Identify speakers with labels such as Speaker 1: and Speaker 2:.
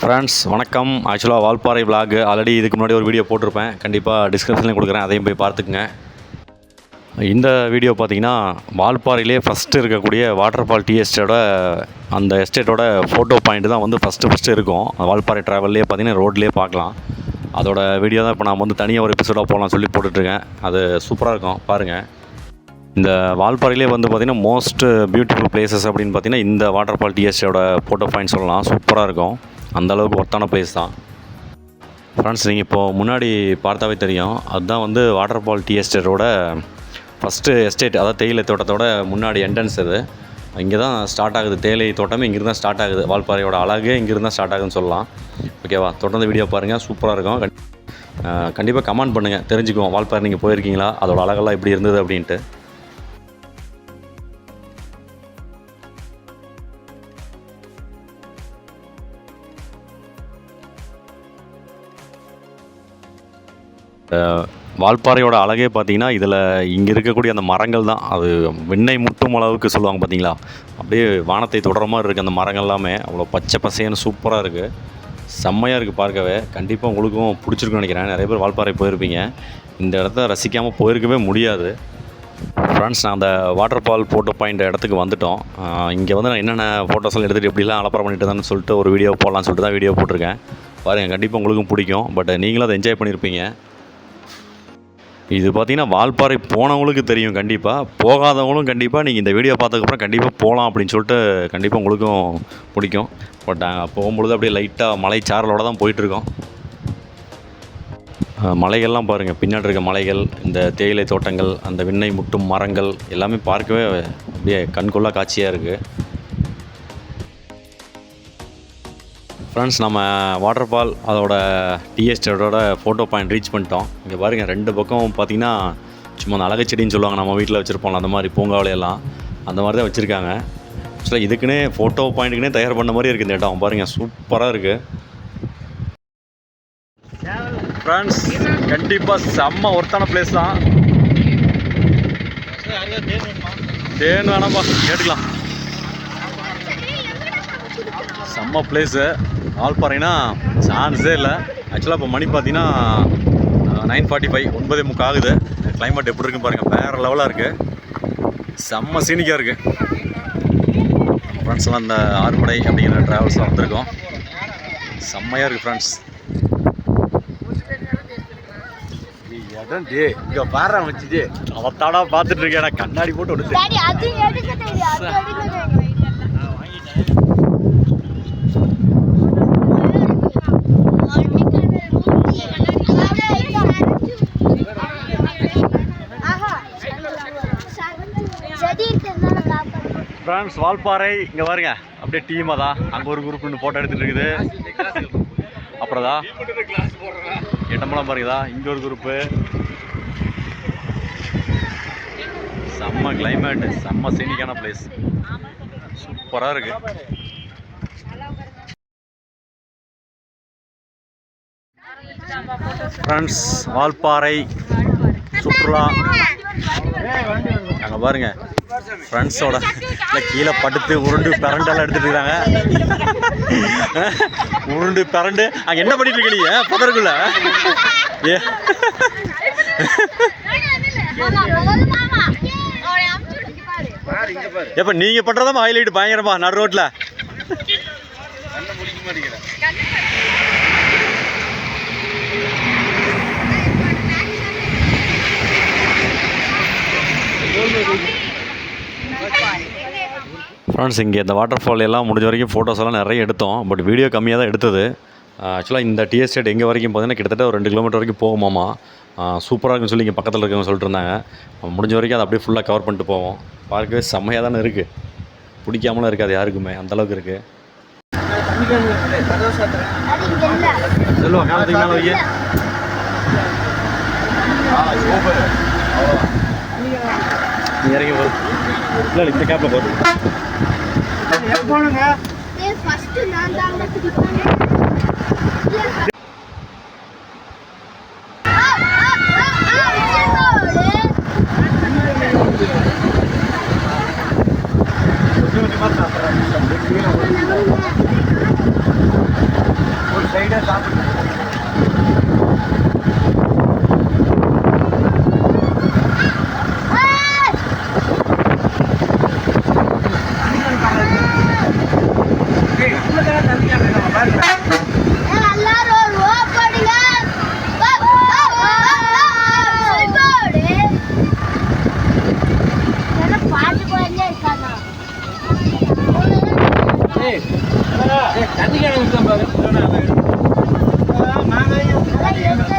Speaker 1: Friends வணக்கம். ஆக்சுவலாக Valparai vlog already இதுக்கு முன்னாடி ஒரு வீடியோ போட்டிருப்பேன். கண்டிப்பாக டிஸ்கிரிப்ஷன்லேயும் கொடுக்குறேன், அதையும் போய் பார்த்துக்குங்க. இந்த வீடியோ பார்த்தீங்கன்னா வால்பாறையிலே ஃபஸ்ட்டு இருக்கக்கூடிய வாட்டர் ஃபால் டீ எஸ்டேட்டோட அந்த எஸ்டேட்டோட ஃபோட்டோ பாயிண்ட் தான் வந்து ஃபஸ்ட்டு இருக்கும். வால்பாறை ட்ராவல்லே பார்த்தீங்கன்னா ரோட்லேயே பார்க்கலாம். அதோட வீடியோ தான் இப்போ நான் வந்து தனியாக ஒரு எபிசோடாக போகலான்னு சொல்லி போட்டுட்ருக்கேன். அது சூப்பராக இருக்கும், பாருங்கள். இந்த வால்பாறையிலே வந்து பார்த்திங்கன்னா மோஸ்ட் பியூட்டிஃபுல் பிளேசஸ் அப்படின்னு பார்த்தீங்கன்னா இந்த வாட்டர் ஃபால் டீ எஸ்டேட்டோட ஃபோட்டோ பாயிண்ட் சொல்லலாம். சூப்பராக இருக்கும், அந்தளவுக்கு ஒர்த்தான பிளேஸ் தான். ஃப்ரெண்ட்ஸ், நீங்கள் இப்போது முன்னாடி பார்த்தாவே தெரியும், அதுதான் வந்து வாட்டர் ஃபால் டீ எஸ்டேட்டோட ஃபஸ்ட்டு எஸ்டேட், அதாவது தேயிலை தோட்டத்தோட முன்னாடி என்ட்ரன்ஸ். இது இங்கே தான் ஸ்டார்ட் ஆகுது, தேயிலை தோட்டமே இங்கிருந்து தான் ஸ்டார்ட் ஆகுது. வால்பாறையோட அழகே இங்கிருந்து தான் ஸ்டார்ட் ஆகுதுன்னு சொல்லலாம். ஓகேவா? தொடர்ந்து வீடியோ பாருங்கள், சூப்பராக இருக்கும். கண்டிப்பாக கமெண்ட் பண்ணுங்கள், தெரிஞ்சுக்குவோம் வால்பாறை நீங்கள் போயிருக்கீங்களா, அதோட அழகெல்லாம் எப்படி இருந்தது அப்படின்ட்டு. வால்பாறையோட அழகே பார்த்தீங்கன்னா இதில் இங்கே இருக்கக்கூடிய அந்த மரங்கள் தான். அது விண்ணை முட்டும் அளவுக்கு சொல்லுவாங்க பார்த்தீங்களா, அப்படியே வானத்தை தொடர மாதிரி இருக்குது அந்த மரங்கள் எல்லாமே. அவ்வளோ பச்சை பசேன்னு சூப்பராக இருக்குது, செம்மையாக இருக்குது பார்க்கவே. கண்டிப்பாக உங்களுக்கும் பிடிச்சிருக்குன்னு நினைக்கிறேன். நிறைய பேர் வால்பாறை போயிருப்பீங்க, இந்த இடத்த ரசிக்காமல் போயிருக்கவே முடியாது. ஃப்ரெண்ட்ஸ், நான் அந்த வாட்டர் ஃபால் ஃபோட்டோ பாயிண்ட் இடத்துக்கு வந்துவிட்டோம். இங்கே வந்து நான் என்னென்ன ஃபோட்டோஸ்லாம் எடுத்துகிட்டு எப்படிலாம் அலப்பறம் பண்ணிட்டு தான் சொல்லிட்டு ஒரு வீடியோ போடலான்னு சொல்லிட்டு தான் வீடியோ போட்டிருக்கேன். பாருங்கள், கண்டிப்பாக உங்களுக்கும் பிடிக்கும். பட் நீங்களும் அதை என்ஜாய் பண்ணியிருப்பீங்க. இது பார்த்திங்கன்னா வால்பாறை போனவங்களுக்கு தெரியும், கண்டிப்பாக போகாதவங்களும் கண்டிப்பாக நீங்கள் இந்த வீடியோ பார்த்ததுக்கப்புறம் கண்டிப்பாக போகலாம் அப்படின்னு சொல்லிட்டு கண்டிப்பாக உங்களுக்கும் பிடிக்கும். பட் போகும்பொழுது அப்படியே லைட்டாக மலை சாரலோடு தான் போயிட்டுருக்கோம். மலைகள்லாம் பாருங்கள், பின்னாடி இருக்க மலைகள், இந்த தேயிலை தோட்டங்கள், அந்த விண்ணை முட்டும் மரங்கள் எல்லாமே பார்க்கவே அப்படியே கண்கொள்ளா காட்சியாக இருக்குது. ஃப்ரெண்ட்ஸ், நம்ம வாட்டர் ஃபால் அதோட டீ எஸ்டேட்டோட ஃபோட்டோ பாயிண்ட் ரீச் பண்ணிட்டோம். இங்கே பாருங்கள், ரெண்டு பக்கம் பார்த்திங்கன்னா சும்மா அந்த அழகு செடின்னு சொல்லுவாங்க, நம்ம வீட்டில் வச்சுருப்போம்ல அந்த மாதிரி பூங்காவிலையெல்லாம் அந்த மாதிரி தான் வச்சுருக்காங்க. ஆக்சுவலாக இதுக்குன்னே ஃபோட்டோ பாயிண்ட்டுக்குன்னே தயார் பண்ண மாதிரி இருக்குது இந்த இடம். பாருங்கள், சூப்பராக இருக்குது. ஃப்ரெண்ட்ஸ், கண்டிப்பாக செம்ம ஒர்த்தான பிளேஸ் தான். தேன் வேணாம்ப்பா, கேட்டுக்கலாம். செம்ம பிளேஸு. வால்பாறைனா சான்ஸே இல்லை. ஆக்சுவலாக இப்போ மணி பார்த்தீங்கன்னா 9:45, 9:45 ஆகுது. கிளைமேட் எப்படி இருக்குன்னு பாருங்கள், வேறு லெவலாக இருக்குது, செம்ம சீனிக்காக இருக்குது. ஃப்ரெண்ட்ஸ்லாம் இந்த ஆறுபடை அப்படிங்கிற ட்ராவல்ஸில் வந்திருக்கோம். செம்மையாக இருக்குது ஃப்ரெண்ட்ஸ்.
Speaker 2: இங்கே பாரு வச்சுட்டு
Speaker 1: அவத்தாடா பார்த்துட்டு இருக்கேன், கண்ணாடி போட்டு விடுது. ஃப்ரெண்ட்ஸ், வால்பாறை இங்கே பாருங்க, அப்படியே டீமாக தான் அங்கே ஒரு குரூப் இன்னும் ஃபோட்டோ எடுத்துகிட்டு இருக்குது. அப்புறம் தான் இடமெல்லாம் பாருங்கதா, இங்கே ஒரு குரூப்பு. செம்ம கிளைமேட்டு, செம்ம சீனிக்கான பிளேஸ், சூப்பராக இருக்குது. ஃப்ரெண்ட்ஸ், வால்பாறை சுற்றுலா அங்கே பாருங்கள், ஃப்ரெண்ட்ஸோட இல்லை கீழே படுத்து உருண்டு பிரண்டெல்லாம் எடுத்துகிட்டு இருக்காங்க. உருண்டு பிரண்டு அங்கே என்ன பண்ணிட்டு இருக்கீங்க பதற்குள்ள? எப்போ நீங்கள் பண்ணுறதா ஹைலைட் பயங்கரமா நடு ரோட்டில். ஃப்ரெண்ட்ஸ், இங்கே இந்த வாட்டர் ஃபால் எல்லாம் முடிஞ்ச வரைக்கும் ஃபோட்டோஸ் எல்லாம் நிறைய எடுத்தோம். பட் வீடியோ கம்மியாக தான் எடுத்தது. ஆக்சுவலாக இந்த டீ எஸ்டேட் எங்கே வரைக்கும் பார்த்தீங்கன்னா கிட்டத்தட்ட ஒரு 2 கிலோமீட்டர் வரைக்கும் போகுமாமா. சூப்பராக இருக்குன்னு சொல்லி இங்கே பக்கத்தில் இருக்கவங்க சொல்லிட்டு இருந்தாங்க. முடிஞ்ச வரைக்கும் அதை அப்படியே ஃபுல்லாக கவர் பண்ணிட்டு போவோம். பார்க்கவே செம்மையாக தானே இருக்குது, பிடிக்காமலாம் இருக்காது யாருக்குமே, அந்தளவுக்கு இருக்குது. சொல்லுவாங்க இறங்கி வரும். இல்லை இந்த கேப்பில் போகுது.
Speaker 2: லைட்டாக சாப்பிட்டு தண்ணி கிணறு பாரு.